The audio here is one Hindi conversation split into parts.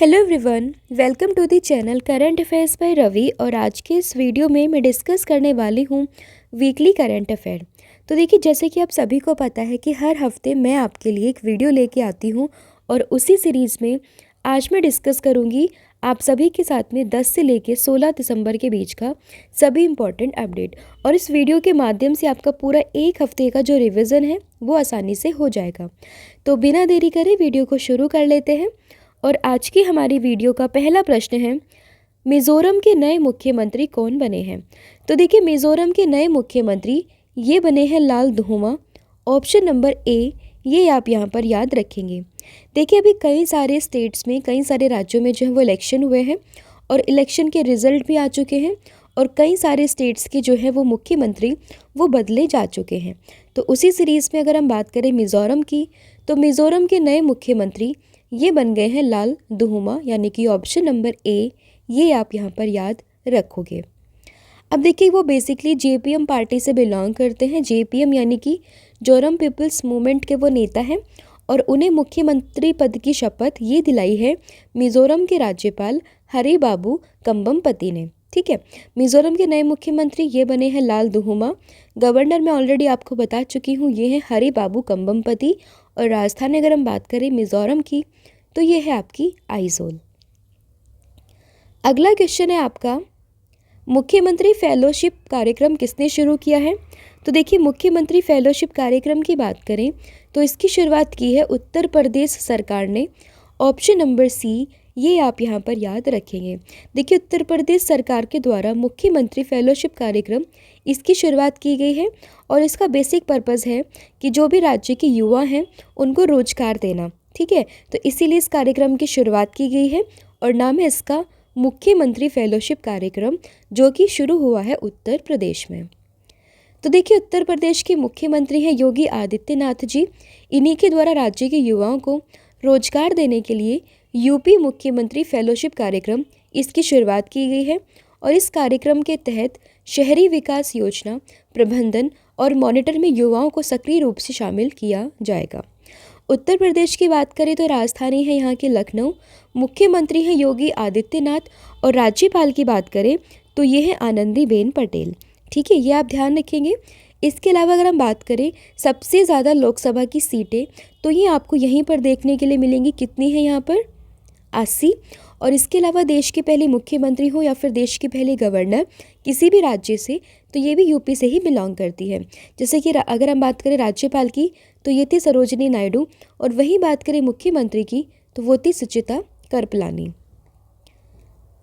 Hello everyone, welcome to the channel current affairs by Ravi. और आज के इस वीडियो में मैं डिस्कस करने वाली हूँ वीकली करंट अफेयर। तो देखिए, जैसे कि आप सभी को पता है कि हर हफ्ते मैं आपके लिए एक वीडियो लेके आती हूँ और उसी सीरीज़ में आज मैं डिस्कस करूँगी आप सभी के साथ में 10 से लेके 16 दिसंबर के बीच का सभी इम्पॉर्टेंट अपडेट। और इस वीडियो के माध्यम से आपका पूरा एक हफ्ते का जो रिविज़न है वो आसानी से हो जाएगा। तो बिना देरी करे वीडियो को शुरू कर लेते हैं। और आज की हमारी वीडियो का पहला प्रश्न है, मिज़ोरम के नए मुख्यमंत्री कौन बने हैं। तो देखिए, मिज़ोरम के नए मुख्यमंत्री ये बने हैं लाल धूमा। ऑप्शन नंबर ए, ये आप यहाँ पर याद रखेंगे। देखिए, अभी कई सारे स्टेट्स में, कई सारे राज्यों में जो है वो इलेक्शन हुए हैं और इलेक्शन के रिजल्ट भी आ चुके हैं और कई सारे स्टेट्स के जो है वो मुख्यमंत्री वो बदले जा चुके हैं। तो उसी सीरीज़ में अगर हम बात करें मिज़ोरम की, तो मिज़ोरम के नए मुख्यमंत्री ये बन गए हैं लाल धूमा, यानी कि ऑप्शन नंबर ए, ये आप यहाँ पर याद रखोगे। अब देखिए, वो बेसिकली जेपीएम पार्टी से बिलोंग करते हैं। जेपीएम यानी कि जोरम पीपल्स मूवमेंट के वो नेता हैं और उन्हें मुख्यमंत्री पद की शपथ ये दिलाई है मिज़ोरम के राज्यपाल हरिबाबू कंबमपति ने। ठीक है, मिज़ोरम के नए मुख्यमंत्री ये बने हैं लाल धूमा। गवर्नर मैं ऑलरेडी आपको बता चुकी हूँ, ये हैं हरिबाबू कंबमपति। और राजधानी अगर हम बात करें मिज़ोरम की, तो ये है आपकी आइजोल। अगला क्वेश्चन है आपका, मुख्यमंत्री फेलोशिप कार्यक्रम किसने शुरू किया है। तो देखिए, मुख्यमंत्री फेलोशिप कार्यक्रम की बात करें तो इसकी शुरुआत की है उत्तर प्रदेश सरकार ने। ऑप्शन नंबर सी, ये आप यहाँ पर याद रखेंगे। देखिए, उत्तर प्रदेश सरकार के द्वारा मुख्यमंत्री फेलोशिप कार्यक्रम इसकी शुरुआत की गई है और इसका बेसिक पर्पज़ है कि जो भी राज्य के युवा हैं उनको रोजगार देना। ठीक है, तो इसीलिए इस कार्यक्रम की शुरुआत की गई है और नाम है इसका मुख्यमंत्री फेलोशिप कार्यक्रम, जो कि शुरू हुआ है उत्तर प्रदेश में। तो देखिए, उत्तर प्रदेश के मुख्यमंत्री हैं योगी आदित्यनाथ जी। इन्हीं के द्वारा राज्य के युवाओं को रोजगार देने के लिए यूपी मुख्यमंत्री फेलोशिप कार्यक्रम इसकी शुरुआत की गई है और इस कार्यक्रम के तहत शहरी विकास योजना प्रबंधन और मॉनिटर में युवाओं को सक्रिय रूप से शामिल किया जाएगा। उत्तर प्रदेश की बात करें तो राजधानी है यहाँ की लखनऊ। मुख्यमंत्री हैं योगी आदित्यनाथ और राज्यपाल की बात करें तो ये है आनंदीबेन पटेल। ठीक है, ये आप ध्यान रखेंगे। इसके अलावा अगर हम बात करें सबसे ज़्यादा लोकसभा की सीटें, तो ये आपको यहीं पर देखने के लिए मिलेंगी। कितनी है यहाँ पर? 80। और इसके अलावा देश के पहले मुख्यमंत्री हो या फिर देश के पहले गवर्नर किसी भी राज्य से, तो ये भी यूपी से ही बिलोंग करती है। जैसे कि अगर हम बात करें राज्यपाल की, तो ये थी सरोजिनी नायडू और वहीं बात करें मुख्यमंत्री की, तो वो थी सुचिता करपलानी।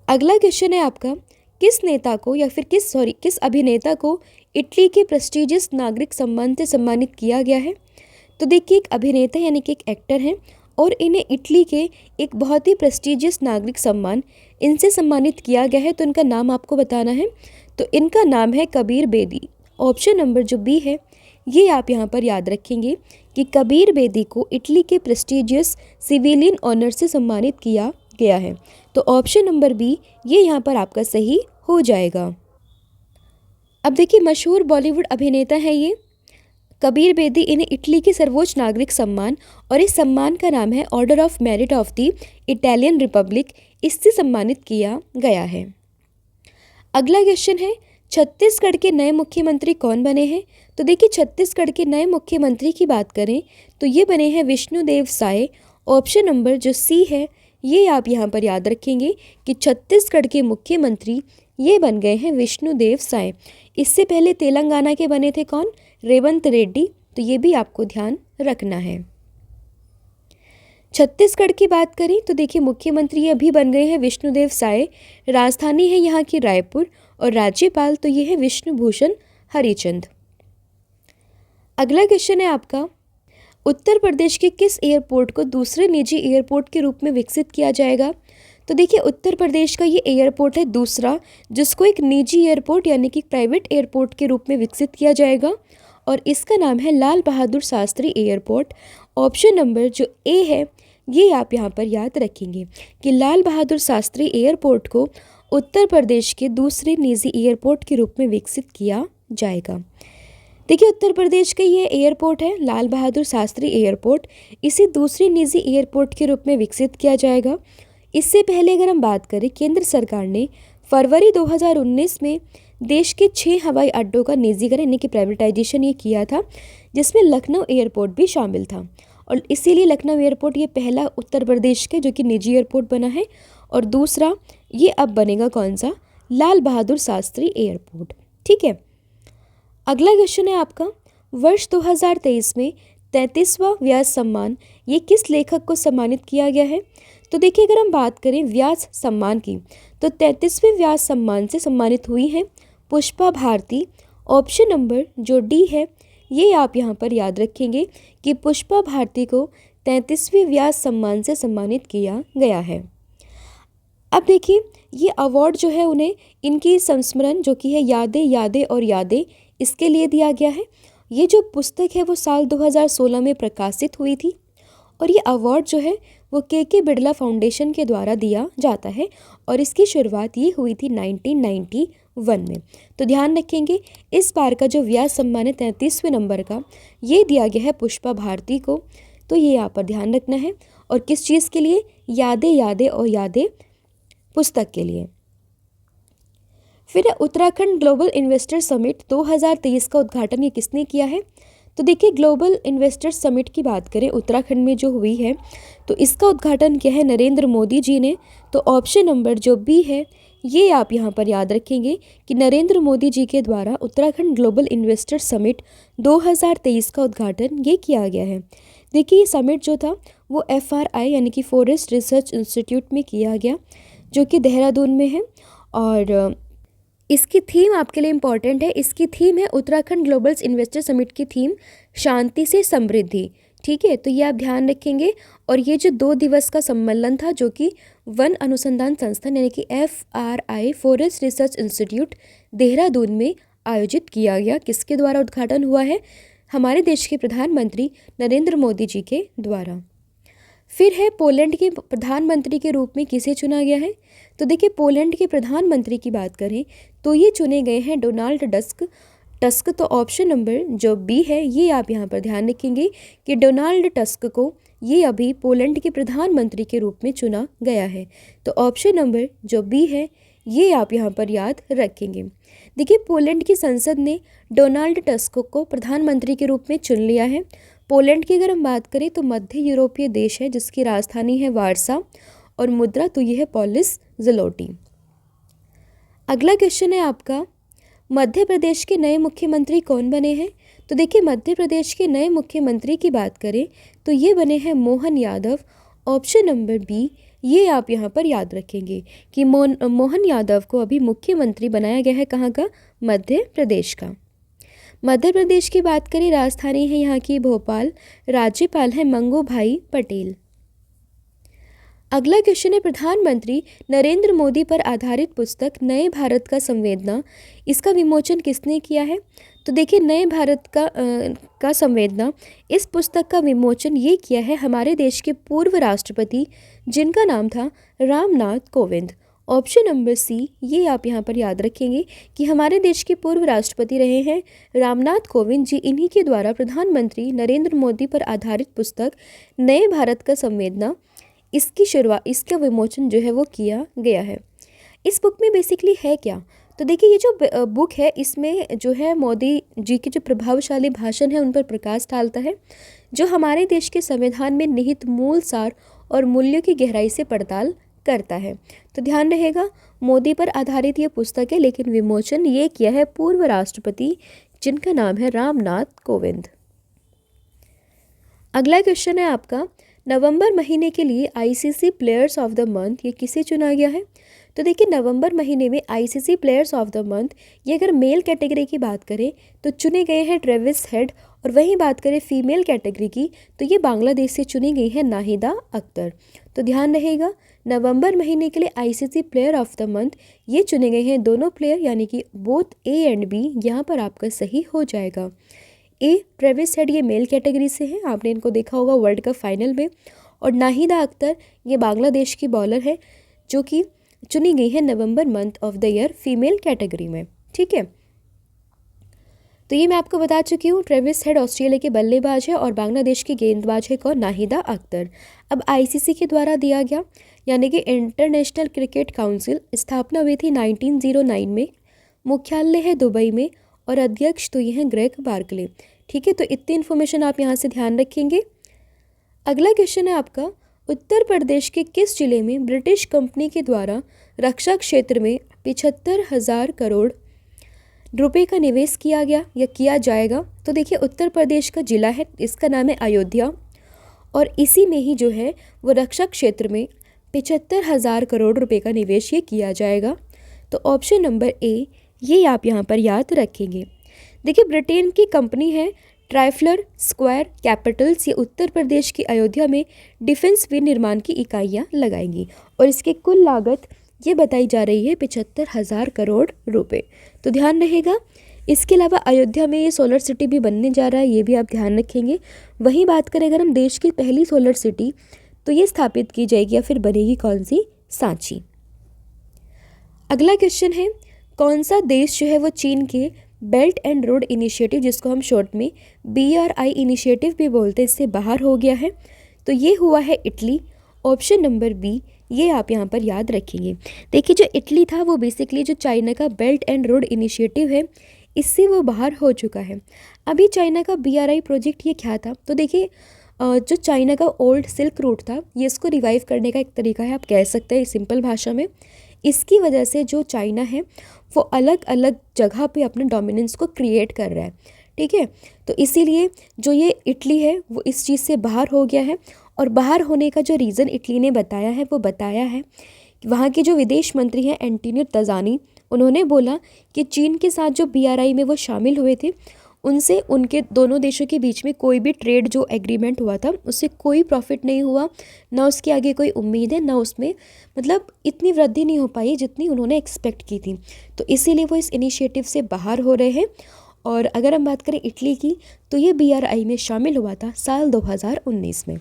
अगला क्वेश्चन है आपका, किस नेता को या फिर किस अभिनेता को इटली के प्रेस्टिजियस नागरिक सम्मान से सम्मानित किया गया है। तो देखिए, एक अभिनेता यानी कि एक एक्टर हैं और इन्हें इटली के एक बहुत ही प्रेस्टिजियस नागरिक सम्मान इनसे सम्मानित किया गया है। तो इनका नाम आपको बताना है। तो इनका नाम है कबीर बेदी। ऑप्शन नंबर जो बी है, ये आप यहाँ पर याद रखेंगे कि कबीर बेदी को इटली के प्रेस्टिजियस सिविलियन ऑनर से सम्मानित किया गया है। तो ऑप्शन नंबर बी, ये यहाँ पर आपका सही हो जाएगा। अब देखिए, मशहूर बॉलीवुड अभिनेता है ये कबीर बेदी। इन्हें इटली की सर्वोच्च नागरिक सम्मान और इस सम्मान का नाम है order of merit of the Italian Republic, इससे सम्मानित किया गया है। अगला क्वेश्चन है, छत्तीसगढ़ के नए मुख्यमंत्री कौन बने हैं। तो देखिए, छत्तीसगढ़ के नए मुख्यमंत्री की बात करें तो ये बने हैं विष्णुदेव साय। ऑप्शन नंबर जो सी है, ये आप यहाँ पर याद रखेंगे कि छत्तीसगढ़ के मुख्यमंत्री ये बन गए हैं विष्णुदेव साय। इससे पहले तेलंगाना के बने थे कौन? रेवंत रेड्डी। तो ये भी आपको ध्यान रखना है। छत्तीसगढ़ की बात करें तो देखिए, मुख्यमंत्री अभी बन गए हैं विष्णुदेव साय। राजधानी है यहाँ की रायपुर और राज्यपाल तो ये है विष्णुभूषण हरिचंद। अगला क्वेश्चन है आपका, उत्तर प्रदेश के किस एयरपोर्ट को दूसरे निजी एयरपोर्ट के रूप में विकसित किया जाएगा। तो देखिए, उत्तर प्रदेश का ये एयरपोर्ट है दूसरा, जिसको एक निजी एयरपोर्ट यानी कि प्राइवेट एयरपोर्ट के रूप में विकसित किया जाएगा और इसका नाम है Lal Bahadur Shastri airport. Option number जो ए है, ये आप यहाँ पर याद रखेंगे कि लाल बहादुर शास्त्री एयरपोर्ट को उत्तर प्रदेश के दूसरे निजी एयरपोर्ट के रूप में विकसित किया जाएगा। देखिए, उत्तर प्रदेश का ये एयरपोर्ट है लाल बहादुर शास्त्री एयरपोर्ट, इसे दूसरे निजी एयरपोर्ट के रूप में विकसित किया जाएगा। इससे पहले अगर हम बात करें, केंद्र सरकार ने फरवरी 2019 में देश के 6 हवाई अड्डों का निजीकरण यानी कि प्राइवेटाइजेशन ये किया था, जिसमें लखनऊ एयरपोर्ट भी शामिल था। और इसीलिए लखनऊ एयरपोर्ट ये पहला उत्तर प्रदेश के जो कि निजी एयरपोर्ट बना है। और दूसरा ये अब बनेगा कौन सा, लाल बहादुर शास्त्री एयरपोर्ट। ठीक है, अगला क्वेश्चन है आपका, वर्ष 2023 में 33वां व्यास सम्मान ये किस लेखक को सम्मानित किया गया है? तो देखिए, अगर हम बात करें व्यास सम्मान की, तो 33वें व्यास सम्मान से सम्मानित हुई हैं पुष्पा भारती। ऑप्शन नंबर जो डी है ये आप यहाँ पर याद रखेंगे कि पुष्पा भारती को 33वें व्यास सम्मान से सम्मानित किया गया है। अब देखिए, ये अवार्ड जो है उन्हें इनकी संस्मरण जो कि है यादें यादें और यादें, इसके लिए दिया गया है। ये जो पुस्तक है वो साल 2016 में प्रकाशित हुई थी और ये अवार्ड जो है वो के बिड़ला फाउंडेशन के द्वारा दिया जाता है और इसकी शुरुआत ये हुई थी 1991 में। तो ध्यान रखेंगे, इस बार का जो व्यास सम्मान है 33वें नंबर का, ये दिया गया है पुष्पा भारती को। तो ये यहाँ पर ध्यान रखना है। और किस चीज़ के लिए? यादें यादें और यादें पुस्तक के लिए। फिर उत्तराखंड ग्लोबल इन्वेस्टर समिट 2023 का उद्घाटन ये किसने किया है? तो देखिए, ग्लोबल इन्वेस्टर समिट की बात करें उत्तराखंड में जो हुई है, तो इसका उद्घाटन किया है नरेंद्र मोदी जी ने। तो ऑप्शन नंबर जो बी है ये आप यहाँ पर याद रखेंगे कि नरेंद्र मोदी जी के द्वारा उत्तराखंड ग्लोबल इन्वेस्टर समिट 2023 का उद्घाटन ये किया गया है। देखिए, ये समिट जो था वो FRI यानी कि फॉरेस्ट रिसर्च इंस्टीट्यूट में किया गया, जो कि देहरादून में है। और इसकी थीम आपके लिए इम्पॉर्टेंट है, इसकी थीम है उत्तराखंड ग्लोबल इन्वेस्टर समिट की थीम शांति से समृद्धि। ठीक है, तो ये आप ध्यान रखेंगे। और ये जो 2 दिवस का सम्मेलन था जो कि वन अनुसंधान संस्थान यानी कि FRI forest research institute Dehradun में आयोजित किया गया, किसके द्वारा उद्घाटन हुआ है? हमारे देश के प्रधानमंत्री नरेंद्र मोदी जी के द्वारा। फिर है पोलैंड के प्रधानमंत्री के रूप में किसे चुना गया है? तो देखिए, पोलैंड के प्रधानमंत्री की बात करें तो ये चुने गए हैं डोनाल्ड टस्क। तो ऑप्शन नंबर जो बी है ये आप यहाँ पर ध्यान रखेंगे कि डोनाल्ड टस्क को ये अभी पोलैंड के प्रधानमंत्री के रूप में चुना गया है। तो ऑप्शन नंबर जो बी है ये आप यहाँ पर याद रखेंगे। देखिए, पोलैंड की संसद ने डोनाल्ड टस्क को प्रधानमंत्री के रूप में चुन लिया है। पोलैंड की अगर हम बात करें तो मध्य यूरोपीय देश है जिसकी राजधानी है वारसा और मुद्रा तो ये है पॉलिश ज़लोटी। अगला क्वेश्चन है आपका, मध्य प्रदेश के नए मुख्यमंत्री कौन बने हैं? तो देखिए, मध्य प्रदेश के नए मुख्यमंत्री की बात करें तो ये बने हैं Mohan Yadav. Option number B ये आप यहाँ पर याद रखेंगे कि मोहन यादव को अभी मुख्यमंत्री बनाया गया है, कहाँ का? मध्य प्रदेश का। मध्य प्रदेश की बात करें, राजधानी है यहाँ की भोपाल, राज्यपाल है मंगू भाई पटेल। अगला क्वेश्चन है, प्रधानमंत्री नरेंद्र मोदी पर आधारित पुस्तक नए भारत का संवेदना, इसका विमोचन किसने किया है? तो देखिए, नए भारत का संवेदना, इस पुस्तक का विमोचन ये किया है हमारे देश के पूर्व राष्ट्रपति जिनका नाम था Ramnath Kovind. Option number C ये आप यहाँ पर याद रखेंगे कि हमारे देश के पूर्व राष्ट्रपति रहे हैं रामनाथ कोविंद जी। इन्हीं के द्वारा प्रधानमंत्री नरेंद्र मोदी पर आधारित पुस्तक नए भारत का संवेदना, इसकी शुरुआत, इसका विमोचन जो है वो किया गया है। इस बुक में बेसिकली है क्या? तो देखिए, ये जो बुक है इसमें जो है मोदी जी के जो प्रभावशाली भाषण है उन पर प्रकाश डालता है, जो हमारे देश के संविधान में निहित मूल सार और मूल्यों की गहराई से पड़ताल करता है। तो ध्यान रहेगा, मोदी पर आधारित ये पुस्तक है, लेकिन विमोचन ये किया है पूर्व राष्ट्रपति जिनका नाम है रामनाथ कोविंद। अगला क्वेश्चन है आपका, नवंबर महीने के लिए ICC players of the month ये किसे चुना गया है? तो देखिए, नवंबर महीने में ICC players of the month ये अगर मेल कैटेगरी की बात करें तो चुने गए हैं ट्रेविस हेड, और वहीं बात करें फीमेल कैटेगरी की तो ये बांग्लादेश से चुनी गई है नाहिदा अख्तर। तो ध्यान रहेगा, नवंबर महीने के लिए ICC player of the month ये चुने गए हैं दोनों प्लेयर, यानी कि बोथ A एंड B। यहाँ पर आपका सही हो जाएगा। ए ट्रेविस हेड ये मेल कैटेगरी से है, आपने इनको देखा होगा वर्ल्ड कप फाइनल में, और नाहिदा अख्तर ये बांग्लादेश की बॉलर है जो कि चुनी गई है November month of the year female category में। ठीक है, तो ये मैं आपको बता चुकी हूँ। ट्रेविस हेड ऑस्ट्रेलिया के बल्लेबाज है और बांग्लादेश की गेंदबाज है कौन? नाहिदा अख्तर। अब ICC के द्वारा दिया गया यानी कि इंटरनेशनल क्रिकेट काउंसिल स्थापना हुई थी 1909 में। मुख्यालय है दुबई में और अध्यक्ष तो ये हैं ग्रेग बार्कले। ठीक है, तो इतनी इन्फॉर्मेशन आप यहाँ से ध्यान रखेंगे। अगला क्वेश्चन है आपका, उत्तर प्रदेश के किस जिले में ब्रिटिश कंपनी के द्वारा रक्षा क्षेत्र में 75,000 करोड़ रुपए का निवेश किया गया या किया जाएगा? तो देखिए उत्तर प्रदेश का जिला है, इसका नाम है अयोध्या, और इसी में ही जो है वो रक्षा क्षेत्र में 75,000 करोड़ रुपए का निवेश ये किया जाएगा। तो ऑप्शन नंबर ए ये आप यहाँ पर याद रखेंगे। देखिए ब्रिटेन की कंपनी है ट्राइफलर स्क्वायर कैपिटल्स, ये उत्तर प्रदेश की अयोध्या में डिफेंस विनिर्माण की इकाइयाँ लगाएंगी और इसकी कुल लागत ये बताई जा रही है 75,000 करोड़ रुपए। तो ध्यान रहेगा। इसके अलावा अयोध्या में ये सोलर सिटी भी बनने जा रहा है, ये भी आप ध्यान रखेंगे। वहीं बात करें अगर हम देश की पहली सोलर सिटी, तो ये स्थापित की जाएगी या फिर बनेगी कौन सी? सांची। अगला क्वेश्चन है, कौन सा देश जो है वो चीन के बेल्ट एंड रोड इनिशिएटिव, जिसको हम शॉर्ट में BRI इनिशिएटिव भी बोलते हैं, इससे बाहर हो गया है? तो ये हुआ है इटली। ऑप्शन नंबर बी ये आप यहाँ पर याद रखेंगे। देखिए जो इटली था वो बेसिकली जो चाइना का बेल्ट एंड रोड इनिशिएटिव है इससे वो बाहर हो चुका है। अभी चाइना का BRI प्रोजेक्ट ये क्या था? तो देखिए जो चाइना का ओल्ड सिल्क रूट था ये इसको रिवाइव करने का एक तरीका है, आप कह सकते हैं सिंपल भाषा में। इसकी वजह से जो चाइना है वो अलग अलग जगह पे अपने डोमिनेंस को क्रिएट कर रहा है। ठीक है, तो इसीलिए जो ये इटली है वो इस चीज़ से बाहर हो गया है। और बाहर होने का जो रीज़न इटली ने बताया है वो बताया है कि वहाँ के जो विदेश मंत्री हैं एंटोनियो तजानी, उन्होंने बोला कि चीन के साथ जो BRI में वो शामिल हुए थे उनसे उनके दोनों देशों के बीच में कोई भी ट्रेड जो एग्रीमेंट हुआ था उससे कोई प्रॉफिट नहीं हुआ, ना उसके आगे कोई उम्मीद है, ना उसमें मतलब इतनी वृद्धि नहीं हो पाई जितनी उन्होंने एक्सपेक्ट की थी। तो इसीलिए वो इस इनिशिएटिव से बाहर हो रहे हैं। और अगर हम बात करें इटली की, तो ये BRI में शामिल हुआ था साल 2019 में।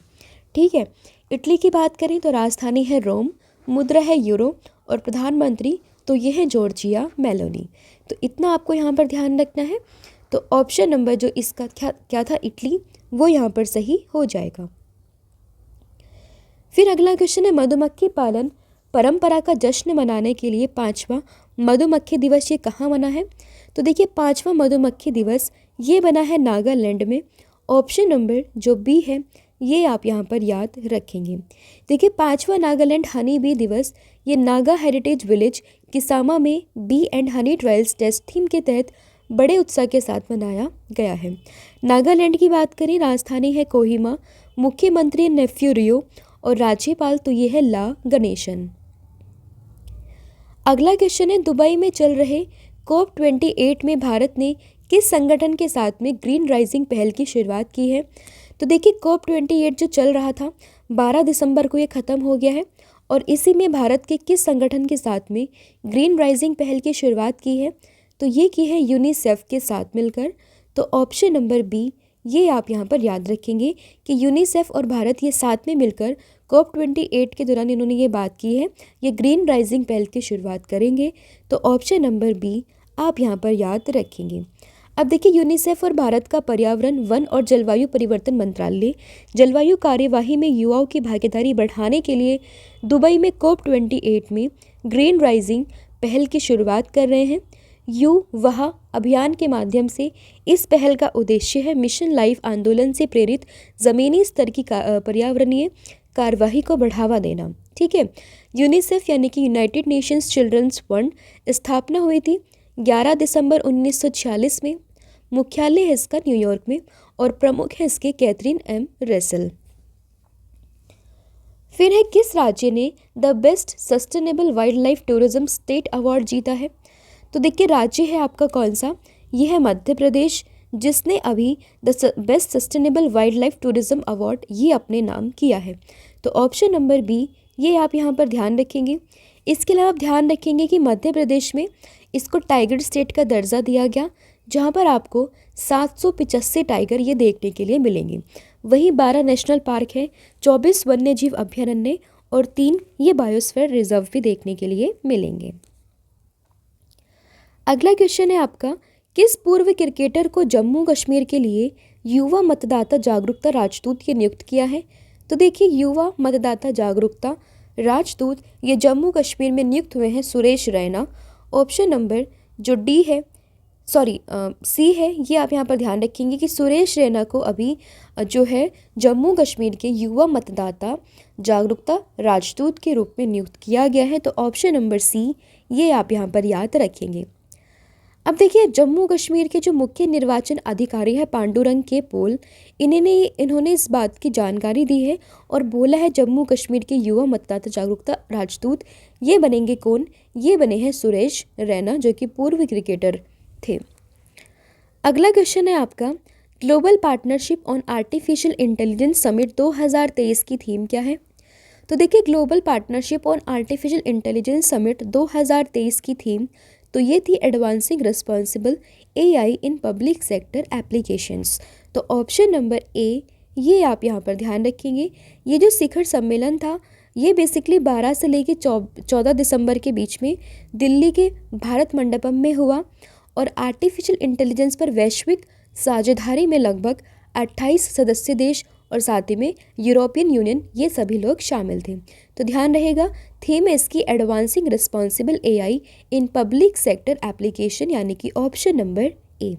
ठीक है, इटली की बात करें तो राजधानी है रोम, मुद्रा है यूरो और प्रधानमंत्री तो ये है जॉर्जिया मेलोनी। तो इतना आपको यहाँ पर ध्यान रखना है। तो ऑप्शन नंबर जो इसका क्या था इटली, वो यहाँ पर सही हो जाएगा। फिर अगला क्वेश्चन है, मधुमक्खी पालन परंपरा का जश्न मनाने के लिए 5वां मधुमक्खी दिवस ये कहाँ मना है? तो देखिए 5वां मधुमक्खी दिवस ये बना है नागालैंड में। ऑप्शन नंबर जो बी है ये आप यहाँ पर याद रखेंगे। देखिए 5वां नागालैंड हनी बी दिवस ये नागा हेरिटेज विलेज किसामा में bee and honey trails taste theme के तहत बड़े उत्साह के साथ मनाया गया है। नागालैंड की बात करें, राजधानी है कोहिमा, मुख्यमंत्री नेफ्यू रियो और राज्यपाल तो ये है ला गणेशन। अगला क्वेश्चन है, दुबई में चल रहे COP28 में भारत ने किस संगठन के साथ में ग्रीन राइजिंग पहल की शुरुआत की है? तो देखिए COP28 जो चल रहा था 12 दिसंबर को ये ख़त्म हो गया है और इसी में भारत के किस संगठन के साथ में ग्रीन राइजिंग पहल की शुरुआत की है? तो ये की है यूनिसेफ के साथ मिलकर। तो ऑप्शन नंबर बी ये आप यहाँ पर याद रखेंगे कि यूनिसेफ और भारत ये साथ में मिलकर COP28 के दौरान इन्होंने ये बात की है, ये ग्रीन राइजिंग पहल की शुरुआत करेंगे। तो ऑप्शन नंबर बी आप यहाँ पर याद रखेंगे। अब देखिए यूनिसेफ और भारत का पर्यावरण, वन और जलवायु परिवर्तन मंत्रालय जलवायु कार्यवाही में युवाओं की भागीदारी बढ़ाने के लिए दुबई में COP28 में ग्रीन राइजिंग पहल की शुरुआत कर रहे हैं। वहाँ अभियान के माध्यम से इस पहल का उद्देश्य है मिशन लाइफ आंदोलन से प्रेरित ज़मीनी स्तर की पर्यावरणीय कार्यवाही को बढ़ावा देना। ठीक है, यूनिसेफ यानी कि यूनाइटेड नेशंस चिल्ड्रंस फंड स्थापना हुई थी 11 दिसंबर 1946 में। मुख्यालय है इसका न्यूयॉर्क में और प्रमुख है इसके कैथरीन एम रसेल। फिर है, किस राज्य ने the best sustainable wild life tourism state award जीता है? तो देखिए राज्य है आपका कौन सा, ये है मध्य प्रदेश, जिसने अभी the best sustainable wild life tourism award ये अपने नाम किया है। तो ऑप्शन नंबर बी ये आप यहाँ पर ध्यान रखेंगे। इसके अलावा आप ध्यान रखेंगे कि मध्य प्रदेश में इसको टाइगर स्टेट का दर्जा दिया गया, जहाँ पर आपको 785 टाइगर ये देखने के लिए मिलेंगे। वहीं 12 नेशनल पार्क है, 24 वन्य जीव अभयारण्य और 3 ये बायोस्फीयर रिजर्व भी देखने के लिए मिलेंगे। अगला क्वेश्चन है आपका, किस पूर्व क्रिकेटर को जम्मू कश्मीर के लिए युवा मतदाता जागरूकता राजदूत के नियुक्त किया है? तो देखिए युवा मतदाता जागरूकता राजदूत ये जम्मू कश्मीर में नियुक्त हुए हैं सुरेश रैना। ऑप्शन नंबर जो डी है, सॉरी सी है, ये आप यहाँ पर ध्यान रखेंगे कि सुरेश रैना को अभी जो है जम्मू कश्मीर के युवा मतदाता जागरूकता राजदूत के रूप में नियुक्त किया गया है। तो ऑप्शन नंबर सी ये आप यहाँ पर याद रखेंगे। अब देखिए, जम्मू कश्मीर के जो मुख्य निर्वाचन अधिकारी है पांडुरंग के पोल, इन्होंने इस बात की जानकारी दी है और बोला है जम्मू कश्मीर के युवा मतदाता जागरूकता राजदूत ये बनेंगे कौन, ये बने हैं सुरेश रैना जो कि पूर्व क्रिकेटर थे। अगला क्वेश्चन है आपका, global partnership on artificial intelligence summit 2023 की थीम क्या है? तो देखिए, global partnership on artificial intelligence summit 2023 की थीम तो ये थी advancing responsible AI in public sector applications. तो ऑप्शन नंबर ए ये आप यहाँ पर ध्यान रखेंगे। ये जो शिखर सम्मेलन था ये बेसिकली 12 से लेकर 14 दिसंबर के बीच में दिल्ली के भारत मंडपम में हुआ और आर्टिफिशियल इंटेलिजेंस पर वैश्विक साझेदारी में लगभग 28 सदस्य देश और साथ ही में यूरोपियन यूनियन ये सभी लोग शामिल थे। तो ध्यान रहेगा, थीम है इसकी advancing responsible AI in public sector application, यानी कि ऑप्शन नंबर ए।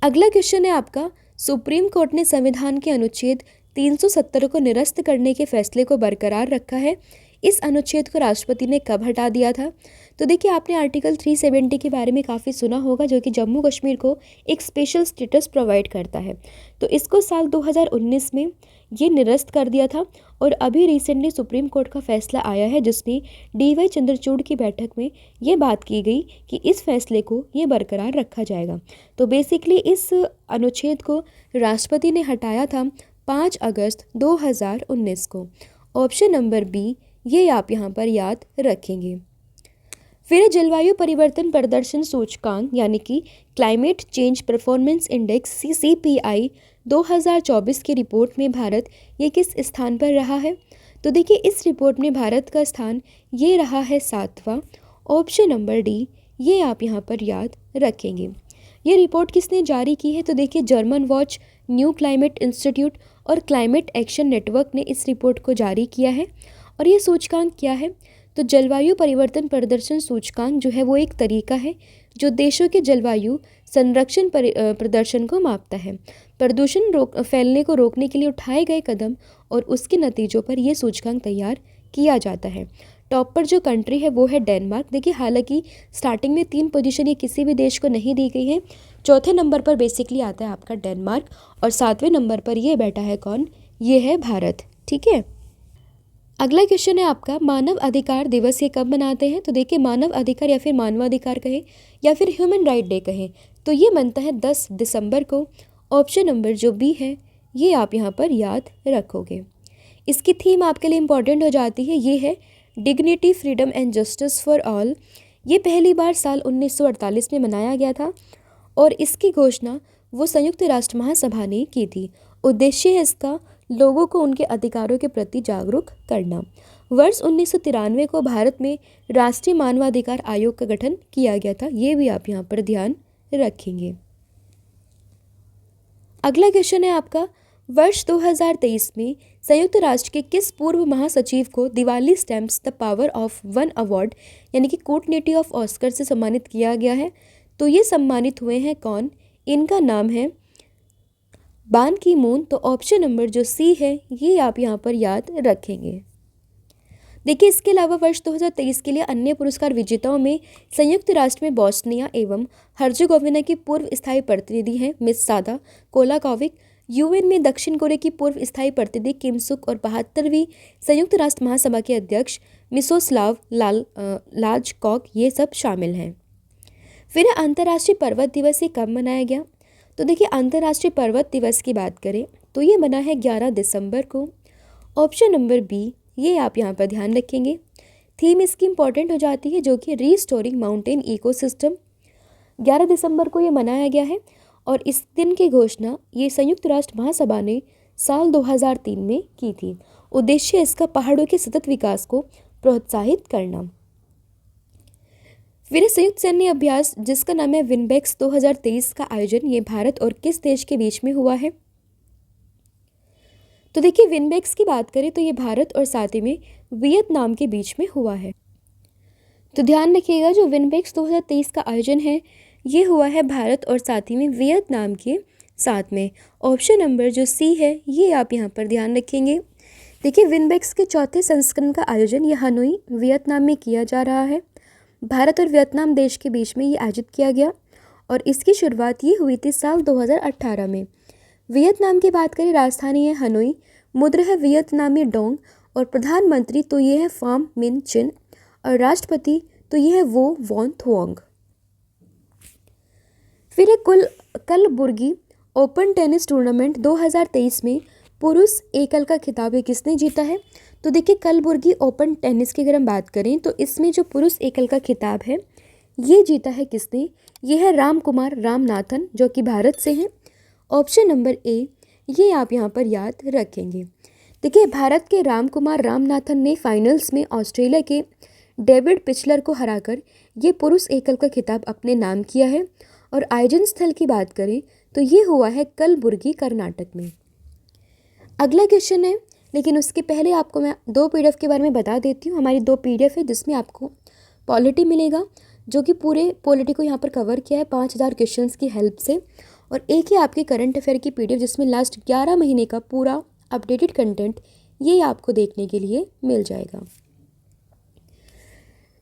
अगला क्वेश्चन है आपका, सुप्रीम कोर्ट ने संविधान के अनुच्छेद 370 को निरस्त करने के फैसले को बरकरार रखा है। इस अनुच्छेद को राष्ट्रपति ने कब हटा दिया था? तो देखिए, आपने आर्टिकल 370 के बारे में काफ़ी सुना होगा जो कि जम्मू कश्मीर को एक स्पेशल स्टेटस प्रोवाइड करता है। तो इसको साल 2019 में ये निरस्त कर दिया था और अभी रिसेंटली सुप्रीम कोर्ट का फैसला आया है जिसमें DY चंद्रचूड़ की बैठक में ये बात की गई कि इस फैसले को ये बरकरार रखा जाएगा। तो बेसिकली इस अनुच्छेद को राष्ट्रपति ने हटाया था 5 अगस्त 2019 को। ऑप्शन नंबर बी ये आप यहाँ पर याद रखेंगे। फिर जलवायु परिवर्तन प्रदर्शन सूचकांक यानी कि climate change performance index CCPI 2024 की रिपोर्ट में भारत ये किस स्थान पर रहा है? तो देखिए, इस रिपोर्ट में भारत का स्थान ये रहा है 7वां। ऑप्शन नंबर डी ये आप यहाँ पर याद रखेंगे। ये रिपोर्ट किसने जारी की है? तो देखिए, German watch, new climate institute और क्लाइमेट एक्शन नेटवर्क ने इस रिपोर्ट को जारी किया है। और ये सूचकांक क्या है? तो जलवायु परिवर्तन प्रदर्शन सूचकांक जो है वो एक तरीका है जो देशों के जलवायु संरक्षण प्रदर्शन को मापता है। प्रदूषण फैलने को रोकने के लिए उठाए गए कदम और उसके नतीजों पर यह सूचकांक तैयार किया जाता है। टॉप पर जो कंट्री है वो है डेनमार्क। देखिए, हालांकि स्टार्टिंग में 3 पोजीशन ये किसी भी देश को नहीं दी गई है। चौथे नंबर पर बेसिकली आता है आपका डेनमार्क और 7वें नंबर पर ये बैठा है कौन? ये है भारत। ठीक है। अगला क्वेश्चन है आपका, मानव अधिकार दिवस ये कब मनाते हैं? तो देखिए, मानव अधिकार या फिर मानवाधिकार कहें या फिर ह्यूमन राइट डे कहें तो ये बनता है 10 दिसंबर को। ऑप्शन नंबर जो बी है ये आप यहाँ पर याद रखोगे। इसकी थीम आपके लिए इम्पॉर्टेंट हो जाती है, ये है dignity freedom and justice for all. ये पहली बार साल 1948 में मनाया गया था और इसकी घोषणा वो संयुक्त राष्ट्र महासभा ने की थी। उद्देश्य है इसका लोगों को उनके अधिकारों के प्रति जागरूक करना। वर्ष 1993 को भारत में राष्ट्रीय मानवाधिकार आयोग का गठन किया गया था, ये भी आप यहाँ पर ध्यान रखेंगे। अगला क्वेश्चन है आपका, वर्ष 2023 में संयुक्त राष्ट्र के किस पूर्व महासचिव को Diwali stamps the power of one award यानी कि कूटनीति ऑफ ऑस्कर से सम्मानित किया गया है? तो ये सम्मानित हुए हैं कौन? इनका नाम है बान की मून। तो ऑप्शन नंबर जो सी है ये आप यहाँ पर याद रखेंगे। देखिए, इसके अलावा वर्ष 2023 के लिए अन्य पुरस्कार विजेताओं में संयुक्त राष्ट्र में बोस्निया एवं हर्जेगोविना की पूर्व स्थायी प्रतिनिधि हैं मिस सादा कोलाकोविक, UN में दक्षिण कोरिया की पूर्व स्थायी प्रतिनिधि किम सुक और 72वीं संयुक्त राष्ट्र महासभा के अध्यक्ष मिसोस्लाव लाजकॉक, ये सब शामिल हैं। फिर अंतर्राष्ट्रीय पर्वत दिवस ये कब मनाया गया? तो देखिए, अंतर्राष्ट्रीय पर्वत दिवस की बात करें तो ये बना है 11 दिसंबर को। ऑप्शन नंबर बी ये आप यहाँ पर ध्यान रखेंगे। थीम इसकी इम्पॉर्टेंट हो जाती है जो कि रीस्टोरिंग माउंटेन इकोसिस्टम। 11 दिसंबर को ये मनाया गया है और इस दिन की घोषणा ये संयुक्त राष्ट्र महासभा ने साल 2003 में की थी। उद्देश्य इसका पहाड़ों के सतत विकास को प्रोत्साहित करना। फिर संयुक्त सैन्य अभ्यास जिसका नाम है विनबेक्स 2023 का आयोजन ये भारत और किस देश के बीच में हुआ है? तो देखिए विनबेक्स की बात करें तो ये भारत और साथ ही में वियतनाम के बीच में हुआ है। तो ध्यान रखिएगा जो विनबेक्स 2023 का आयोजन है ये हुआ है भारत और साथ ही में वियतनाम के साथ में। ऑप्शन नंबर जो सी है ये आप यहाँ पर ध्यान रखेंगे। देखिए विनबेक्स के चौथे संस्करण का आयोजन ये हनोई वियतनाम में किया जा रहा है। भारत और वियतनाम देश के बीच में ये आयोजित किया गया और इसकी शुरुआत ये हुई थी साल 2018 में। वियतनाम की बात करें राजधानी है हनोई, मुद्रा है वियतनामी डोंग और प्रधानमंत्री तो ये है फाम मिन चिन और राष्ट्रपति तो ये है वो वॉन थोंग। फिर है कलबुर्गी ओपन टेनिस टूर्नामेंट 2023 में पुरुष एकल का खिताब ये किसने जीता है? तो देखिए कलबुर्गी ओपन टेनिस की अगर हम बात करें तो इसमें जो पुरुष एकल का खिताब है ये जीता है किसने? ये है रामकुमार रामनाथन जो कि भारत से हैं। ऑप्शन नंबर ए ये आप यहाँ पर याद रखेंगे। देखिए भारत के रामकुमार रामनाथन ने फाइनल्स में ऑस्ट्रेलिया के डेविड पिचलर को हराकर ये पुरुष एकल का खिताब अपने नाम किया है। और आयोजन स्थल की बात करें तो ये हुआ है कलबुर्गी कर्नाटक में। अगला क्वेश्चन है लेकिन उसके पहले आपको मैं 2 PDF के बारे में बता देती हूँ। हमारी 2 PDF है जिसमें आपको पॉलिटी मिलेगा जो कि पूरे पॉलिटी को यहाँ पर कवर किया है 5000 क्वेश्चंस की हेल्प से, और एक ही आपके करंट अफेयर की PDF जिसमें लास्ट 11 महीने का पूरा अपडेटेड कंटेंट ये आपको देखने के लिए मिल जाएगा।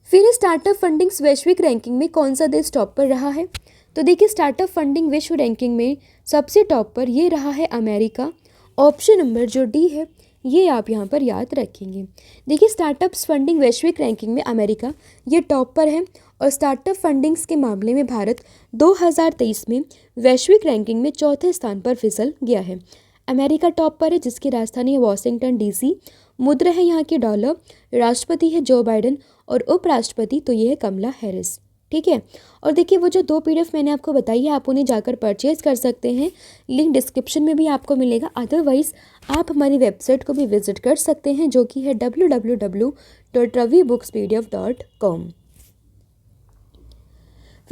फिर स्टार्टअप फंडिंग्स वैश्विक रैंकिंग में कौन सा देश टॉप पर रहा है? तो देखिए स्टार्टअप फंडिंग विश्व रैंकिंग में सबसे टॉप पर ये रहा है अमेरिका। ऑप्शन नंबर जो डी है ये आप यहाँ पर याद रखेंगे। देखिए स्टार्टअप्स फंडिंग वैश्विक रैंकिंग में अमेरिका ये टॉप पर है और स्टार्टअप फंडिंग्स के मामले में भारत 2023 में वैश्विक रैंकिंग में चौथे स्थान पर फिसल गया है। अमेरिका टॉप पर है जिसकी राजधानी है वॉशिंगटन DC, मुद्रा है यहाँ की डॉलर, राष्ट्रपति है जो बाइडेन और उपराष्ट्रपति तो ये है कमला हैरिस। ठीक है, और देखिए वो जो 2 PDF मैंने आपको बताई है आप उन्हें जाकर परचेज कर सकते हैं, लिंक डिस्क्रिप्शन में भी आपको मिलेगा। अदरवाइज़ आप हमारी वेबसाइट को भी विजिट कर सकते हैं जो कि है www.ravibooks.pdf.com।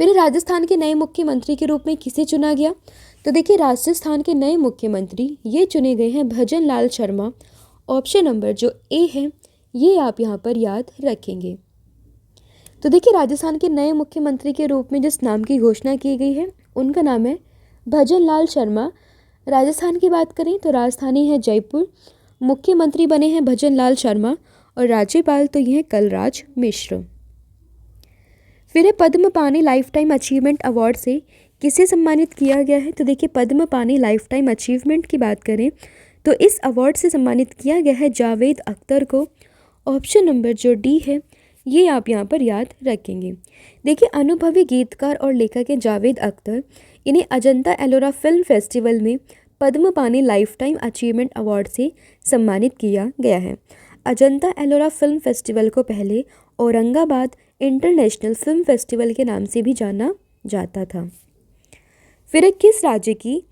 फिर राजस्थान के नए मुख्यमंत्री के रूप में किसे चुना गया? तो देखिए राजस्थान के नए मुख्यमंत्री ये चुने गए हैं भजन लाल शर्मा। ऑप्शन नंबर जो ए है ये आप यहाँ पर याद रखेंगे। तो देखिए राजस्थान के नए मुख्यमंत्री के रूप में जिस नाम की घोषणा की गई है उनका नाम है भजन लाल शर्मा। राजस्थान की बात करें तो राजधानी है जयपुर, मुख्यमंत्री बने हैं भजन लाल शर्मा और राज्यपाल तो ये हैं कलराज मिश्र। फिर है पद्म पानी लाइफ टाइम अचीवमेंट अवार्ड से किसे सम्मानित किया गया है? तो देखिए पद्म पानी लाइफ टाइम अचीवमेंट की बात करें तो इस अवार्ड से सम्मानित किया गया है जावेद अख्तर को। ऑप्शन नंबर जो डी है ये आप यहाँ पर याद रखेंगे। देखिए अनुभवी गीतकार और लेखक हैं जावेद अख्तर, इन्हें अजंता एलोरा फिल्म फेस्टिवल में पद्म पानी लाइफ टाइम अचीवमेंट अवार्ड से सम्मानित किया गया है। अजंता एलोरा फिल्म फेस्टिवल को पहले औरंगाबाद इंटरनेशनल फिल्म फेस्टिवल के नाम से भी जाना जाता था। फिर किस राज्य की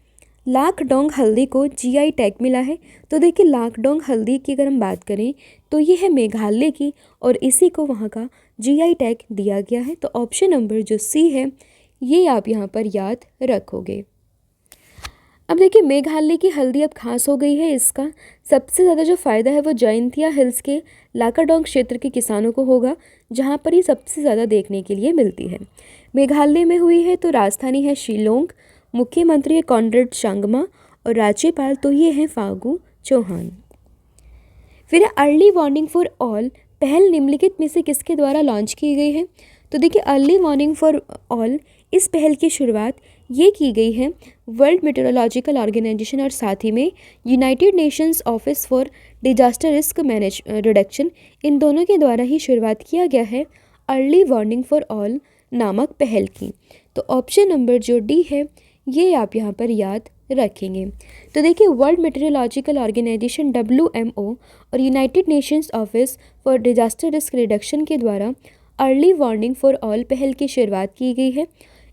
लाकडोंग हल्दी को GI टैग मिला है? तो देखिए लाकडोंग हल्दी की अगर हम बात करें तो ये है मेघालय की और इसी को वहाँ का GI टैग दिया गया है। तो ऑप्शन नंबर जो सी है ये आप यहाँ पर याद रखोगे। अब देखिए मेघालय की हल्दी अब खास हो गई है। इसका सबसे ज़्यादा जो फ़ायदा है वो जयंतिया हिल्स के लाकाडोंग क्षेत्र के किसानों को होगा जहाँ पर ये सबसे ज़्यादा देखने के लिए मिलती है। मेघालय में हुई है तो राजधानी है शिलोंग, मुख्यमंत्री है कॉनरेड सांगमा और राज्यपाल तो ये हैं फागू चौहान। फिर अर्ली वार्निंग फॉर ऑल पहल निम्नलिखित में से किसके द्वारा लॉन्च की गई है? तो देखिए अर्ली वार्निंग फॉर ऑल इस पहल की शुरुआत ये की गई है वर्ल्ड मेट्रोलॉजिकल ऑर्गेनाइजेशन और साथ ही में United Nations office for disaster risk reduction, इन दोनों के द्वारा ही शुरुआत किया गया है अर्ली वार्निंग फॉर ऑल नामक पहल की। तो ऑप्शन नंबर जो डी है ये आप यहाँ पर याद रखेंगे। तो देखिए वर्ल्ड मेट्रोलॉजिकल ऑर्गेनाइजेशन WMO और United Nations office for disaster risk reduction के द्वारा अर्ली वार्निंग फॉर ऑल पहल की शुरुआत की गई है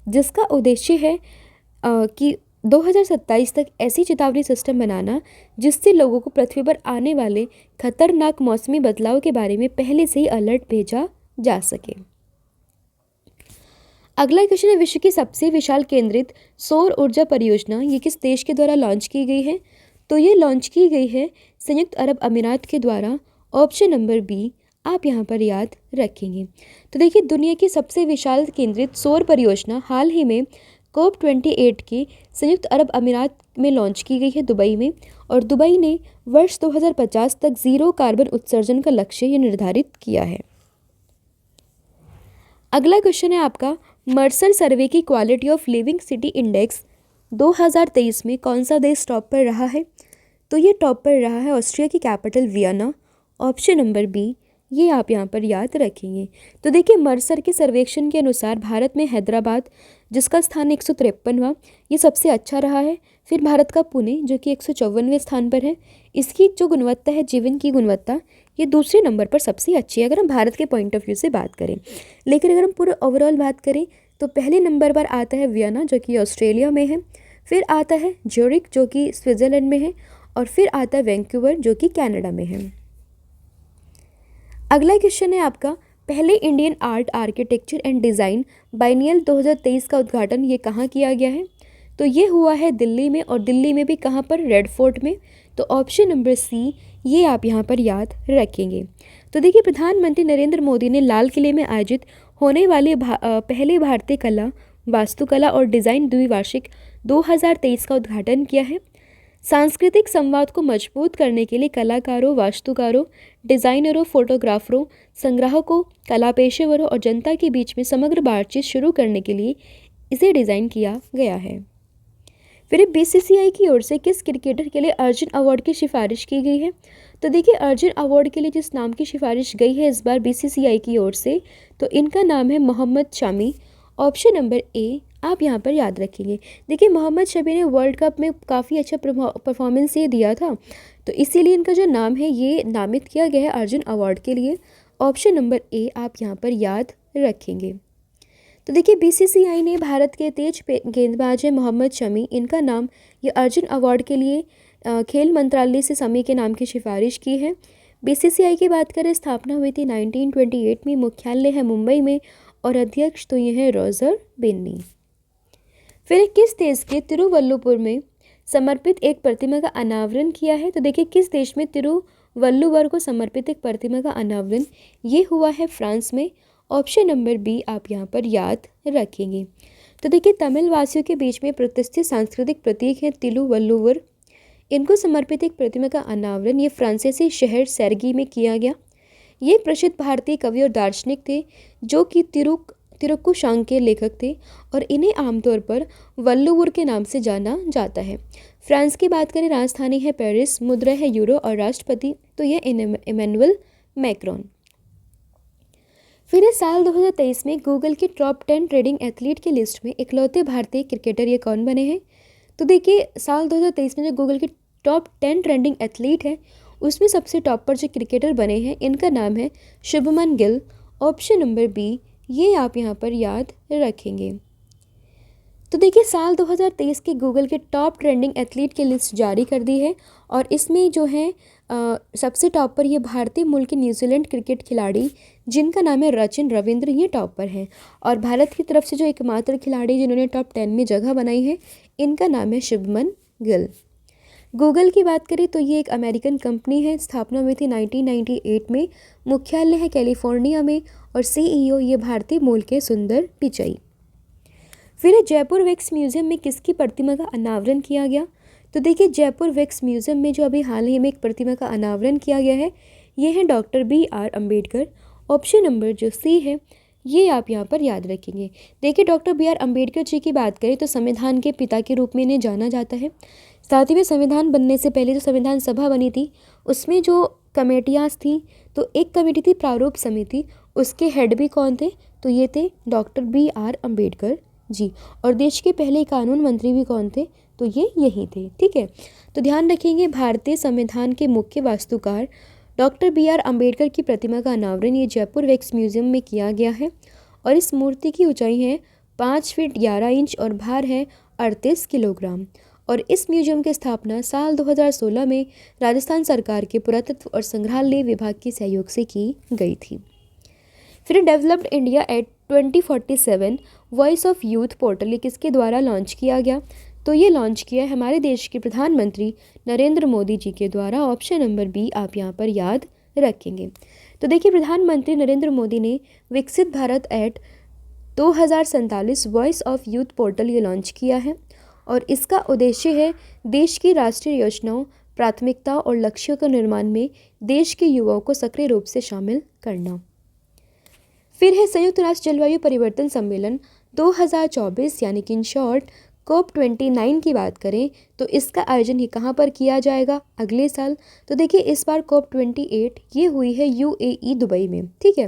जिसका उद्देश्य है कि 2027 तक ऐसी चेतावनी सिस्टम बनाना जिससे लोगों को पृथ्वी पर आने वाले खतरनाक मौसमी बदलाव के बारे में पहले से ही अलर्ट भेजा जा सके। अगला क्वेश्चन है विश्व की सबसे विशाल केंद्रित सौर ऊर्जा परियोजना ये किस देश के द्वारा लॉन्च की गई है? तो ये लॉन्च की गई है संयुक्त अरब अमीरात के द्वारा। ऑप्शन नंबर बी आप यहाँ पर याद रखेंगे। तो देखिए, दुनिया की सबसे विशाल केंद्रित सौर परियोजना हाल ही में COP28 की संयुक्त अरब अमीरात में लॉन्च की गई है, दुबई में। और दुबई ने वर्ष 2050 तक ज़ीरो कार्बन उत्सर्जन का लक्ष्य ये निर्धारित किया है। अगला क्वेश्चन है आपका, मर्सर सर्वे की quality of living city index 2023 में कौन सा देश टॉप पर रहा है? तो ये टॉप पर रहा है ऑस्ट्रिया की capital Vienna. Option number B ये आप यहाँ पर याद रखेंगे। तो देखिए, मर्सर के सर्वेक्षण के अनुसार भारत में हैदराबाद, जिसका स्थान 153वां, ये सबसे अच्छा रहा है। फिर भारत का पुणे, जो कि 154वें स्थान पर है। इसकी जो गुणवत्ता है, जीवन की गुणवत्ता, ये दूसरे नंबर पर सबसे अच्छी है अगर हम भारत के पॉइंट ऑफ व्यू से बात करें। लेकिन अगर हम पूरा ओवरऑल बात करें तो पहले नंबर पर आता है वियना, जो कि ऑस्ट्रेलिया में है। फिर आता है ज्यूरिख, जो कि स्विट्ज़रलैंड में है। और फिर आता है वैंकूवर, जो कि कनाडा में है। अगला क्वेश्चन है आपका, पहले Indian art architecture and design biennial 2023 का उद्घाटन ये कहाँ किया गया है? तो ये हुआ है दिल्ली में। और दिल्ली में भी कहाँ पर? रेड फोर्ट में। तो ऑप्शन नंबर सी ये आप यहाँ पर याद रखेंगे। तो देखिए, प्रधानमंत्री नरेंद्र मोदी ने लाल किले में आयोजित होने वाले पहले भारतीय कला, वास्तुकला और डिज़ाइन द्विवार्षिक 2023 का उद्घाटन किया है। सांस्कृतिक संवाद को मजबूत करने के लिए कलाकारों, वास्तुकारों, डिज़ाइनरों, फोटोग्राफरों, संग्राहकों, कला पेशेवरों और जनता के बीच में समग्र बातचीत शुरू करने के लिए इसे डिज़ाइन किया गया है। फिर BCCI की ओर से किस क्रिकेटर के लिए अर्जुन अवार्ड की सिफारिश की गई है? तो देखिए, अर्जुन अवार्ड के लिए जिस नाम की सिफारिश गई है इस बार BCCI की ओर से, तो इनका नाम है Mohammed Shami. Option number A आप यहाँ पर याद रखेंगे। देखिए, मोहम्मद शमी ने वर्ल्ड कप में काफ़ी अच्छा परफॉर्मेंस ये दिया था, तो इसीलिए इनका जो नाम है ये नामित किया गया है अर्जुन अवार्ड के लिए। ऑप्शन नंबर ए आप यहाँ पर याद रखेंगे। तो देखिए, BCCI ने भारत के तेज गेंदबाज हैं मोहम्मद शमी, इनका नाम ये अर्जुन अवार्ड के लिए खेल मंत्रालय से शमी के नाम की सिफारिश की है। BCCI की बात करें, स्थापना हुई थी 1928 में, मुख्यालय है मुंबई में और अध्यक्ष तो ये है रॉजर बेन्नी। फिर किस देश के तिरुवल्लुवर में समर्पित एक प्रतिमा का अनावरण किया है? तो देखिए, किस देश में तिरुवल्लुवर को समर्पित एक प्रतिमा का अनावरण ये हुआ है? फ्रांस में। ऑप्शन नंबर बी आप यहाँ पर याद रखेंगे। तो देखिए, तमिल वासियों के बीच में प्रतिष्ठित सांस्कृतिक प्रतीक है तिरुवल्लुवर। इनको समर्पित एक प्रतिमा का अनावरण ये फ्रांसीसी शहर सेर्गी में किया गया। ये प्रसिद्ध भारतीय कवि और दार्शनिक थे जो कि तिरुक्कुशांग के लेखक थे और इन्हें आमतौर पर वल्लुवर के नाम से जाना जाता है। फ्रांस की बात करें, राजधानी है पेरिस, मुद्रा है यूरो और राष्ट्रपति तो यह इमैनुअल मैक्रोन। फिर इस साल 2023 में गूगल के टॉप 10 ट्रेंडिंग एथलीट की लिस्ट में इकलौते भारतीय क्रिकेटर ये कौन बने हैं? तो देखिए, साल 2023 में जो गूगल के टॉप 10 ट्रेंडिंग एथलीट है उसमें सबसे टॉप पर जो क्रिकेटर बने हैं इनका नाम है Shubman Gill. Option number B ये आप यहाँ पर याद रखेंगे। तो देखिए, साल 2023 के गूगल के टॉप ट्रेंडिंग एथलीट की लिस्ट जारी कर दी है और इसमें जो है सबसे टॉप पर ये भारतीय मूल के न्यूजीलैंड क्रिकेट खिलाड़ी जिनका नाम है रचिन रविंद्र, ये टॉप पर हैं। और भारत की तरफ से जो एकमात्र खिलाड़ी जिन्होंने टॉप 10 में जगह बनाई है इनका नाम है शुभमन गिल। गूगल की बात करें तो ये एक अमेरिकन कंपनी है, स्थापना हुई थी 1998 में, मुख्यालय है कैलिफोर्निया में और CEO ये भारतीय मूल के सुंदर पिचाई। फिर जयपुर वैक्स म्यूज़ियम में किसकी प्रतिमा का अनावरण किया गया? तो देखिए, जयपुर वैक्स म्यूज़ियम में जो अभी हाल ही में एक प्रतिमा का अनावरण किया गया है ये है doctor BR Ambedkar. Option number जो सी है ये आप यहाँ पर याद रखेंगे। देखिए, डॉक्टर BR अम्बेडकर जी की बात करें तो संविधान के पिता के रूप में इन्हें जाना जाता है। साथ ही में संविधान बनने से पहले जो संविधान सभा बनी थी उसमें जो कमेटियाँ थी, तो एक कमेटी थी प्रारूप समिति, उसके हेड भी कौन थे? तो ये थे डॉक्टर BR अम्बेडकर जी। और देश के पहले कानून मंत्री भी कौन थे? तो ये यही थे। ठीक है, तो ध्यान रखेंगे, भारतीय संविधान के मुख्य वास्तुकार डॉक्टर BR अम्बेडकर की प्रतिमा का अनावरण ये जयपुर वैक्स म्यूज़ियम में किया गया है और इस मूर्ति की ऊंचाई है 5 फीट 11 इंच और भार है 38 किलोग्राम। और इस म्यूजियम की स्थापना साल 2016 में राजस्थान सरकार के पुरातत्व और संग्रहालय विभाग के सहयोग से की गई थी। फिर developed India at 2047 voice of youth portal ये किसके द्वारा लॉन्च किया गया? तो ये लॉन्च किया है हमारे देश के प्रधानमंत्री नरेंद्र मोदी जी के द्वारा। ऑप्शन नंबर बी आप यहाँ पर याद रखेंगे। तो देखिए प्रधानमंत्री नरेंद्र मोदी ने Viksit Bharat at 2047 voice of youth portal ये लॉन्च किया है और इसका उद्देश्य है देश की राष्ट्रीय योजनाओं, प्राथमिकता और लक्ष्यों के निर्माण में देश के युवाओं को सक्रिय रूप से शामिल करना। फिर है संयुक्त राष्ट्र जलवायु परिवर्तन सम्मेलन 2024 यानी कि इन शॉर्ट COP29 की बात करें तो इसका आयोजन ही कहाँ पर किया जाएगा अगले साल। तो देखिए इस बार COP28 ये हुई है UAE दुबई में, ठीक है।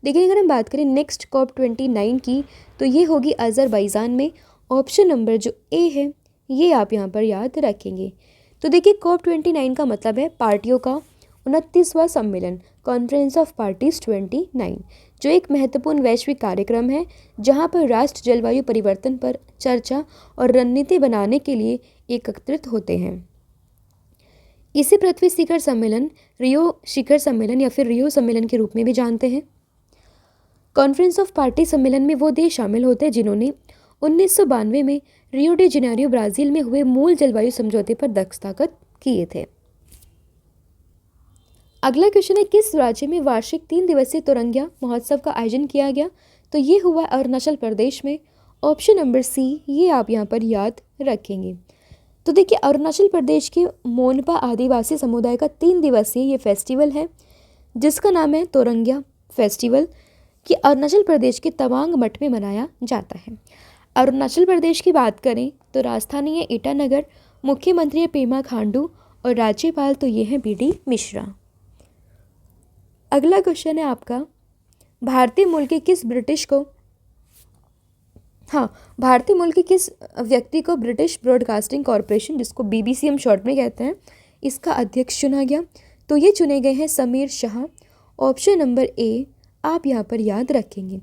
देखिए अगर हम बात करें नेक्स्ट COP29 की तो ये होगी अज़रबैजान में। ऑप्शन नंबर जो ए है ये आप यहाँ पर याद रखेंगे। तो देखिए COP29 का मतलब है पार्टियों का 29वां सम्मेलन, कॉन्फ्रेंस ऑफ पार्टीज 29, जो एक महत्वपूर्ण वैश्विक कार्यक्रम है जहां पर राष्ट्र जलवायु परिवर्तन पर चर्चा और रणनीति बनाने के लिए एकत्रित होते हैं। इसे पृथ्वी शिखर सम्मेलन, रियो शिखर सम्मेलन या फिर रियो सम्मेलन के रूप में भी जानते हैं। कॉन्फ्रेंस ऑफ पार्टी सम्मेलन में वो देश शामिल होते हैं जिन्होंने 1992 में रियो डी जेनेरियो ब्राज़ील में हुए मूल जलवायु समझौते पर दस्तखत किए थे। अगला क्वेश्चन है किस राज्य में वार्षिक 3 दिवसीय तिरंगा महोत्सव का आयोजन किया गया। तो ये हुआ अरुणाचल प्रदेश में। ऑप्शन नंबर सी ये आप यहाँ पर याद रखेंगे। तो देखिए अरुणाचल प्रदेश के मोनपा आदिवासी समुदाय का 3 दिवसीय ये फेस्टिवल है जिसका नाम है तिरंगा फेस्टिवल, कि अरुणाचल प्रदेश के तवांग मठ में मनाया जाता है। अरुणाचल प्रदेश की बात करें तो राजधानी है ईटानगर, मुख्यमंत्री है पेमा खांडू और राज्यपाल तो ये हैं BD मिश्रा। अगला क्वेश्चन है आपका भारतीय मूल के किस व्यक्ति को ब्रिटिश ब्रॉडकास्टिंग कॉरपोरेशन जिसको BBC हम शॉर्ट में कहते हैं इसका अध्यक्ष चुना गया। तो ये चुने गए हैं Sameer Shah. Option number A आप यहाँ पर याद रखेंगे।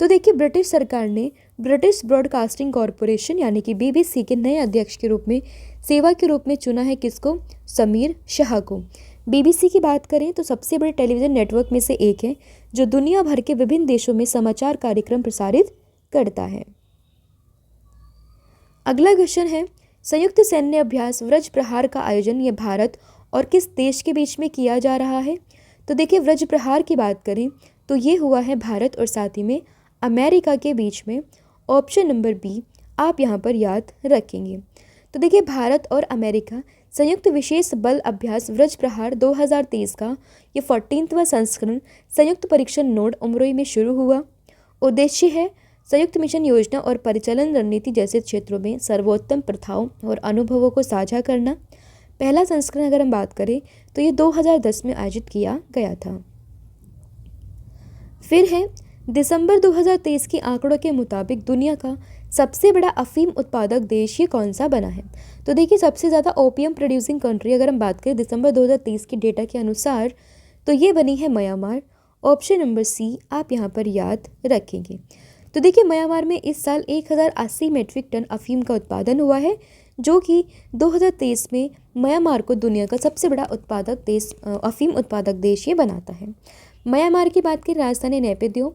तो देखिए ब्रिटिश सरकार ने ब्रिटिश ब्रॉडकास्टिंग कॉरपोरेशन यानी कि BBC के नए अध्यक्ष के रूप में सेवा के रूप में चुना है किसको, समीर शाह को। BBC की बात करें तो सबसे बड़े टेलीविज़न नेटवर्क में से एक है जो दुनिया भर के विभिन्न देशों में समाचार कार्यक्रम प्रसारित करता है। अगला क्वेश्चन है संयुक्त सैन्य अभ्यास व्रज प्रहार का आयोजन ये भारत और किस देश के बीच में किया जा रहा है। तो देखिए व्रज प्रहार की बात करें तो ये हुआ है भारत और साथ ही में अमेरिका के बीच में। ऑप्शन नंबर बी आप यहाँ पर याद रखेंगे। तो देखिए भारत और अमेरिका संयुक्त विशेष बल अभ्यास व्रज प्रहार 2023 का ये 14वां संस्करण संयुक्त परीक्षण नोड उमरोई में शुरू हुआ। उद्देश्य है संयुक्त मिशन योजना और परिचालन रणनीति जैसे क्षेत्रों में सर्वोत्तम प्रथाओं और अनुभवों को साझा करना। पहला संस्करण अगर हम बात करें तो ये 2010 में आयोजित किया गया था। फिर है दिसंबर 2023 के आंकड़ों के मुताबिक दुनिया का सबसे बड़ा अफीम उत्पादक देश ये कौन सा बना है। तो देखिए सबसे ज़्यादा ओपियम प्रोड्यूसिंग कंट्री अगर हम बात करें दिसंबर 2023 के डेटा के अनुसार तो ये बनी है म्यांमार। ऑप्शन नंबर सी आप यहाँ पर याद रखेंगे। तो देखिए म्यांमार में इस साल 1080 मीट्रिक टन अफीम का उत्पादन हुआ है जो कि 2023 में म्यांमार को दुनिया का सबसे बड़ा उत्पादक देश अफीम उत्पादक देश ये बनाता है। म्यांमार की बात करें राजधानी नेपिद्यो,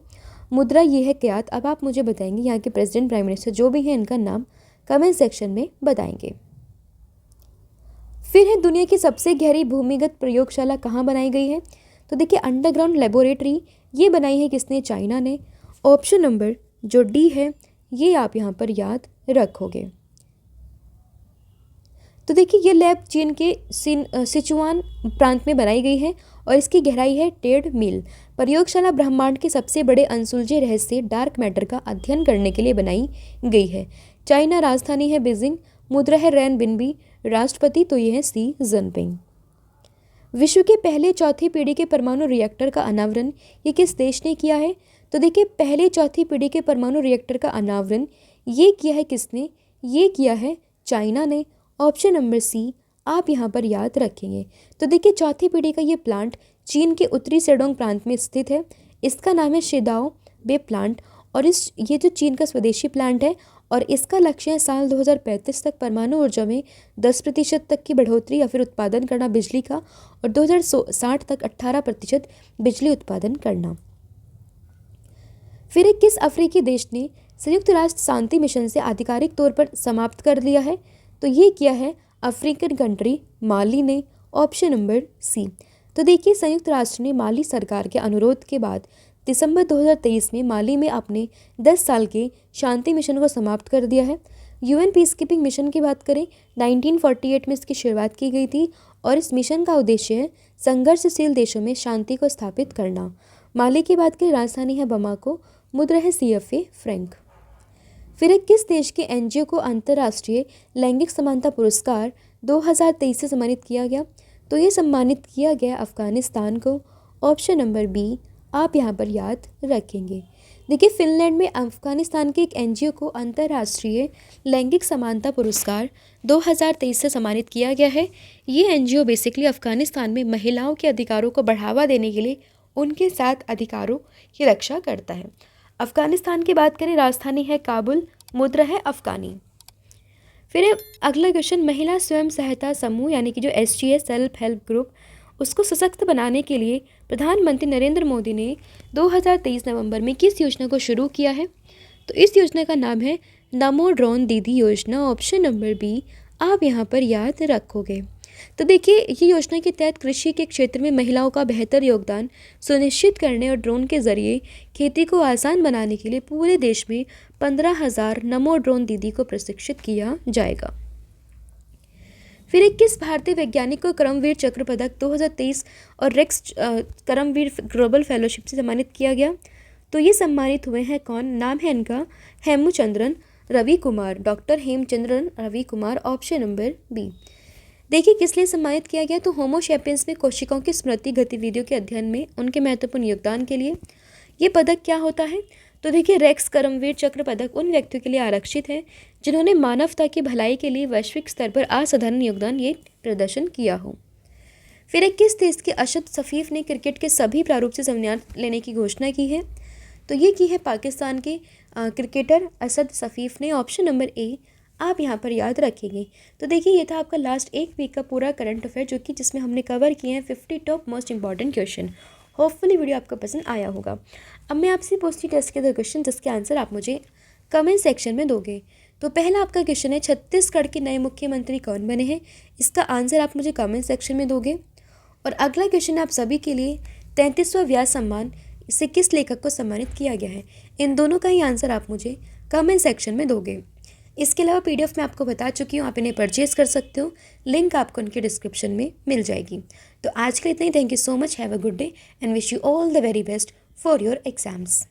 मुद्रा ये है क्यात। अब आप मुझे बताएंगे यहाँ के प्रेसिडेंट प्राइम मिनिस्टर जो भी हैं इनका नाम कमेंट सेक्शन में बताएंगे। फिर है दुनिया की सबसे गहरी भूमिगत प्रयोगशाला कहाँ बनाई गई है। तो देखिए अंडरग्राउंड लेबोरेटरी ये बनाई है किसने, चाइना ने। ऑप्शन नंबर जो डी है ये आप यहाँ पर याद रखोगे। तो देखिए ये लैब चीन के सिचुआन प्रांत में बनाई गई है और इसकी गहराई है 1.5 मील। प्रयोगशाला ब्रह्मांड के सबसे बड़े अनसुलझे रहस्य डार्क मैटर का अध्ययन करने के लिए बनाई गई है। चाइना, राजधानी है बीजिंग, मुद्रा है रैन बिनबी, राष्ट्रपति तो ये है सी जिनपिंग। विश्व के पहले चौथी पीढ़ी के परमाणु रिएक्टर का अनावरण ये किस देश ने किया है। तो देखिए पहले चौथी पीढ़ी के परमाणु रिएक्टर का अनावरण ये किया है किसने, ये किया है चाइना ने। ऑप्शन नंबर सी आप यहाँ पर याद रखेंगे। तो देखिए चौथी पीढ़ी का ये प्लांट चीन के उत्तरी सेडोंग प्रांत में स्थित है। इसका नाम है शिदाओ बे प्लांट और ये जो चीन का स्वदेशी प्लांट है और इसका लक्ष्य है साल 2035 तक परमाणु ऊर्जा में 10% तक की बढ़ोतरी या फिर उत्पादन करना बिजली का और 2060 तक 18% बिजली उत्पादन करना। फिर किस अफ्रीकी देश ने संयुक्त राष्ट्र शांति मिशन से आधिकारिक तौर पर समाप्त कर लिया है। तो ये किया है अफ्रीकन कंट्री माली ने, ऑप्शन नंबर सी। तो देखिए संयुक्त राष्ट्र ने माली सरकार के अनुरोध के बाद दिसंबर 2023 में माली में अपने 10 साल के शांति मिशन को समाप्त कर दिया है। यूएन पीस कीपिंग मिशन की बात करें 1948 में इसकी शुरुआत की गई थी और इस मिशन का उद्देश्य है संघर्षशील देशों में शांति को स्थापित करना। माली की बात करें राजधानी है बमाको, मुद्रा है CFA फ्रैंक। फिर एक किस देश के एनजीओ को अंतर्राष्ट्रीय लैंगिक समानता पुरस्कार 2023 से सम्मानित किया गया? तो ये सम्मानित किया गया अफगानिस्तान को, ऑप्शन नंबर बी आप यहाँ पर याद रखेंगे। देखिए फिनलैंड में अफगानिस्तान के एक एनजीओ को अंतर्राष्ट्रीय लैंगिक समानता पुरस्कार 2023 से सम्मानित किया गया है। ये एनजीओ बेसिकली अफगानिस्तान में महिलाओं के अधिकारों को बढ़ावा देने के लिए उनके साथ अधिकारों की रक्षा करता है। अफगानिस्तान की बात करें राजधानी है काबुल, मुद्रा है अफगानी। फिर अगला क्वेश्चन, महिला स्वयं सहायता समूह यानी कि जो SGS सेल्फ हेल्प ग्रुप उसको सशक्त बनाने के लिए प्रधानमंत्री नरेंद्र मोदी ने 2023 नवंबर में किस योजना को शुरू किया है? तो इस योजना का नाम है नमो ड्रोन दीदी योजना, ऑप्शन नंबर बी आप यहाँ पर याद रखोगे। तो देखिए ये योजना के तहत कृषि के क्षेत्र में महिलाओं का बेहतर योगदान सुनिश्चित करने और ड्रोन के जरिए खेती को आसान बनाने के लिए पूरे देश में 15,000 नमो ड्रोन दीदी को प्रशिक्षित किया जाएगा। फिर 21 भारतीय वैज्ञानिक को कर्मवीर चक्र पदक 2023 और रेक्स कर्मवीर ग्लोबल फेलोशिप से सम्मानित किया गया। तो ये सम्मानित हुए हैं कौन? नाम है इनका Hemachandran Ravi Kumar, doctor Hemachandran Ravi Kumar, option number B. देखिए किस लिए सम्मानित किया गया? तो होमो सैपियंस में कोशिकाओं की स्मृति गतिविधियों के अध्ययन में उनके महत्वपूर्ण योगदान के लिए। ये पदक क्या होता है? तो देखिए रेक्स कर्मवीर चक्र पदक उन व्यक्तियों के लिए आरक्षित है जिन्होंने मानवता की भलाई के लिए वैश्विक स्तर पर असाधारण योगदान ये प्रदर्शन किया हो। फिर 21 देश के अशद सफ़ीफ ने क्रिकेट के सभी प्रारूप से संन्यास लेने की घोषणा की है। तो ये की है पाकिस्तान के क्रिकेटर असद सफ़ीफ ने, ऑप्शन नंबर ए आप यहाँ पर याद रखेंगे। तो देखिए ये था आपका लास्ट एक वीक का पूरा करंट अफेयर जो कि जिसमें हमने कवर किए हैं 50 top most important question. Hopefully video आपको पसंद आया होगा। अब मैं आपसे पूछती टेस्ट के 2 क्वेश्चन जिसके आंसर आप मुझे कमेंट सेक्शन में दोगे। तो पहला आपका क्वेश्चन है छत्तीसगढ़ के नए मुख्यमंत्री कौन बने हैं? इसका आंसर आप मुझे कमेंट सेक्शन में दोगे। और अगला क्वेश्चन आप सभी के लिए 33वां व्यास सम्मान इसे किस लेखक को सम्मानित किया गया है? इन दोनों का ही आंसर आप मुझे कमेंट सेक्शन में दोगे। इसके अलावा PDF में आपको बता चुकी हूँ, आप इन्हें परचेज कर सकते हो, लिंक आपको उनके डिस्क्रिप्शन में मिल जाएगी। तो आज के लिए इतना ही। Thank you so much, have a good day and wish you all the very best for your exams.